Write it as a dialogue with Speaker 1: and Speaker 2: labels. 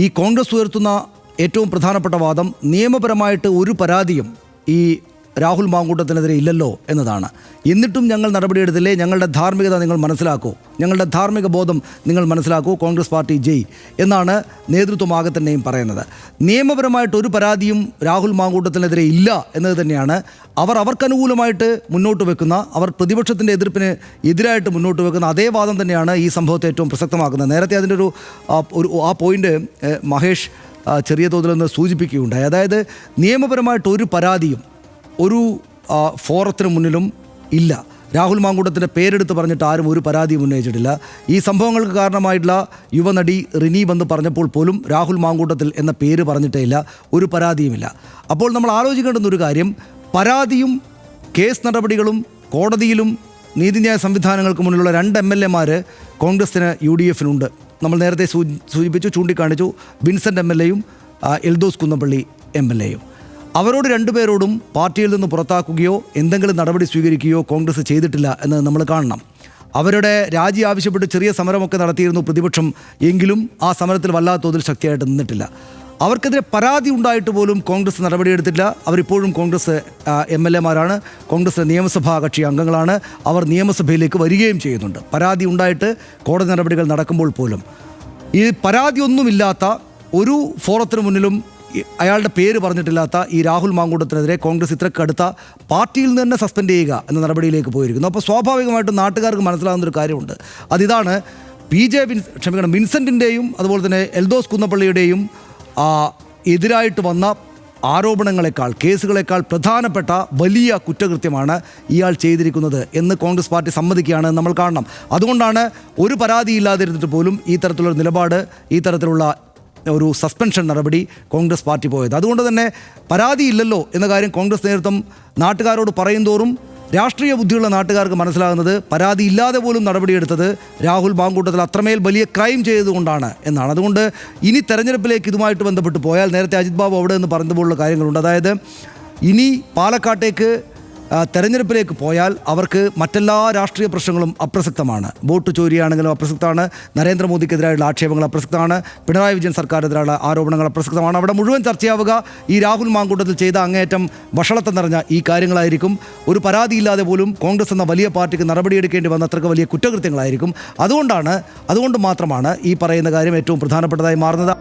Speaker 1: ഈ കോൺഗ്രസ് ഉയർത്തുന്ന ഏറ്റവും പ്രധാനപ്പെട്ട വാദം നിയമപരമായിട്ട് ഒരു പരാതിയും ഈ രാഹുൽ മാങ്കൂട്ടത്തിനെതിരെ ഇല്ലല്ലോ എന്നതാണ്. എന്നിട്ടും ഞങ്ങൾ നടപടിയെടുത്തില്ലേ, ഞങ്ങളുടെ ധാർമ്മികത നിങ്ങൾ മനസ്സിലാക്കൂ, ഞങ്ങളുടെ ധാർമ്മിക ബോധം നിങ്ങൾ മനസ്സിലാക്കൂ, കോൺഗ്രസ് പാർട്ടി ജയ് എന്നാണ് നേതൃത്വമാകെ തന്നെയും പറയുന്നത്. നിയമപരമായിട്ട് ഒരു പരാതിയും രാഹുൽ മാങ്കൂട്ടത്തിനെതിരെ ഇല്ല എന്നത് തന്നെയാണ് അവർക്കനുകൂലമായിട്ട് മുന്നോട്ട് വെക്കുന്ന, അവർ പ്രതിപക്ഷത്തിൻ്റെ എതിർപ്പിന് എതിരായിട്ട് മുന്നോട്ട് വെക്കുന്ന അതേ വാദം തന്നെയാണ് ഈ സംഭവത്തെ ഏറ്റവും പ്രസക്തമാക്കുന്നത്. നേരത്തെ അതിൻ്റെ ആ പോയിൻ്റ് മഹേഷ് ചെറിയ തോതിലൊന്ന് സൂചിപ്പിക്കുകയുണ്ടായി. അതായത് നിയമപരമായിട്ട് ഒരു പരാതിയും ഒരു ഫോറത്തിന് മുന്നിലും ഇല്ല. രാഹുൽ മാങ്കൂട്ടത്തിൻ്റെ പേരെടുത്ത് പറഞ്ഞിട്ട് ആരും ഒരു പരാതിയും ഉന്നയിച്ചിട്ടില്ല. ഈ സംഭവങ്ങൾക്ക് കാരണമായിട്ടുള്ള യുവനടി റിനി വന്ന് പറഞ്ഞപ്പോൾ പോലും രാഹുൽ മാങ്കൂട്ടത്തിൽ എന്ന പേര് പറഞ്ഞിട്ടേ ഇല്ല, ഒരു പരാതിയുമില്ല. അപ്പോൾ നമ്മൾ ആലോചിക്കേണ്ടുന്ന ഒരു കാര്യം, പരാതിയും കേസ് നടപടികളും കോടതിയിലും നീതിന്യായ സംവിധാനങ്ങൾക്ക് മുന്നിലുള്ള 2 MLA-മാർ കോൺഗ്രസ്സിന് UDF-നുണ്ട്. നമ്മൾ നേരത്തെ സൂചിപ്പിച്ചു, ചൂണ്ടിക്കാണിച്ചു, വിൻസെൻ്റ് MLA-യും എൽദോസ് കുന്നപ്പള്ളി MLA-യും. അവരോട് 2 പേരോടും പാർട്ടിയിൽ നിന്ന് പുറത്താക്കുകയോ എന്തെങ്കിലും നടപടി സ്വീകരിക്കുകയോ കോൺഗ്രസ് ചെയ്തിട്ടില്ല എന്ന് നമ്മൾ കാണണം. അവരുടെ രാജി ആവശ്യപ്പെട്ട് ചെറിയ സമരമൊക്കെ നടത്തിയിരുന്നു പ്രതിപക്ഷം, എങ്കിലും ആ സമരത്തിൽ വല്ലാത്ത തോതിൽ ശക്തിയായിട്ട് നിന്നിട്ടില്ല. അവർക്കെതിരെ പരാതി ഉണ്ടായിട്ട് പോലും കോൺഗ്രസ് നടപടിയെടുത്തില്ല. അവരിപ്പോഴും കോൺഗ്രസ് MLA-മാരാണ്, കോൺഗ്രസ് നിയമസഭാ കക്ഷി അംഗങ്ങളാണ്. അവർ നിയമസഭയിലേക്ക് വരികയും ചെയ്യുന്നുണ്ട്. പരാതി ഉണ്ടായിട്ട് കോടതി നടപടികൾ നടക്കുമ്പോൾ പോലും ഈ പരാതിയൊന്നുമില്ലാത്ത, ഒരു ഫോറത്തിന് മുന്നിലും അയാളുടെ പേര് പറഞ്ഞിട്ടില്ലാത്ത ഈ രാഹുൽ മാങ്കൂട്ടത്തിനെതിരെ കോൺഗ്രസ് ഇത്രയ്ക്ക് അടുത്ത പാർട്ടിയിൽ നിന്ന് തന്നെ സസ്പെൻഡ് ചെയ്യുക എന്ന നടപടിയിലേക്ക് പോയിരിക്കുന്നു. അപ്പോൾ സ്വാഭാവികമായിട്ടും നാട്ടുകാർക്ക് മനസ്സിലാകുന്നൊരു കാര്യമുണ്ട്. അതിതാണ്, വിൻസെൻറ്റിൻ്റെയും അതുപോലെ തന്നെ എൽദോസ് കുന്നപ്പള്ളിയുടെയും എതിരായിട്ട് വന്ന ആരോപണങ്ങളെക്കാൾ, കേസുകളെക്കാൾ പ്രധാനപ്പെട്ട വലിയ കുറ്റകൃത്യമാണ് ഇയാൾ ചെയ്തിരിക്കുന്നത് എന്ന് കോൺഗ്രസ് പാർട്ടി സമ്മതിക്കുകയാണ് നമ്മൾ കാണണം. അതുകൊണ്ടാണ് ഒരു പരാതിയില്ലാതിരുന്നിട്ട് പോലും ഈ തരത്തിലുള്ള നിലപാട്, ഈ തരത്തിലുള്ള ഒരു സസ്പെൻഷൻ നടപടി കോൺഗ്രസ് പാർട്ടി പോയത്. അതുകൊണ്ട് തന്നെ പരാതിയില്ലല്ലോ എന്ന കാര്യം കോൺഗ്രസ് നേതൃത്വം നാട്ടുകാരോട് പറയും തോറും രാഷ്ട്രീയ ബുദ്ധിയുള്ള നാട്ടുകാർക്ക് മനസ്സിലാകുന്നത് പരാതിയില്ലാതെ പോലും നടപടിയെടുത്തത് രാഹുൽ മാങ്കൂട്ടത്തിൽ അത്രമേൽ വലിയ ക്രൈം ചെയ്തുകൊണ്ടാണ് എന്നാണ്. അതുകൊണ്ട് ഇനി തെരഞ്ഞെടുപ്പിലേക്ക് ഇതുമായിട്ട് ബന്ധപ്പെട്ട് പോയാൽ, നേരത്തെ അജിത് ബാബു അവിടെ നിന്ന് പറഞ്ഞതുപോലുള്ള കാര്യങ്ങളുണ്ട്. അതായത് ഇനി പാലക്കാട്ടേക്ക് തെരഞ്ഞെടുപ്പിലേക്ക് പോയാൽ അവർക്ക് മറ്റെല്ലാ രാഷ്ട്രീയ പ്രശ്നങ്ങളും അപ്രസക്തമാണ്. വോട്ട് ചോരിയാണെങ്കിലും അപ്രസക്തമാണ്, നരേന്ദ്രമോദിക്കെതിരായുള്ള ആക്ഷേപങ്ങൾ അപ്രസക്തമാണ്, പിണറായി വിജയൻ സർക്കാരിനെതിരായുള്ള ആരോപണങ്ങൾ അപ്രസക്തമാണ്. അവിടെ മുഴുവൻ ചർച്ചയാവുക ഈ രാഹുൽ മാങ്കൂട്ടത്തിൽ ചെയ്ത അങ്ങേയറ്റം വഷളത്തം നിറഞ്ഞ ഈ കാര്യങ്ങളായിരിക്കും. ഒരു പരാതിയില്ലാതെ പോലും കോൺഗ്രസ് എന്ന വലിയ പാർട്ടിക്ക് നടപടിയെടുക്കേണ്ടി വന്ന അത്രയ്ക്ക് വലിയ കുറ്റകൃത്യങ്ങളായിരിക്കും. അതുകൊണ്ട് മാത്രമാണ് ഈ പറയുന്ന കാര്യം ഏറ്റവും പ്രധാനപ്പെട്ടതായി മാറുന്നത്.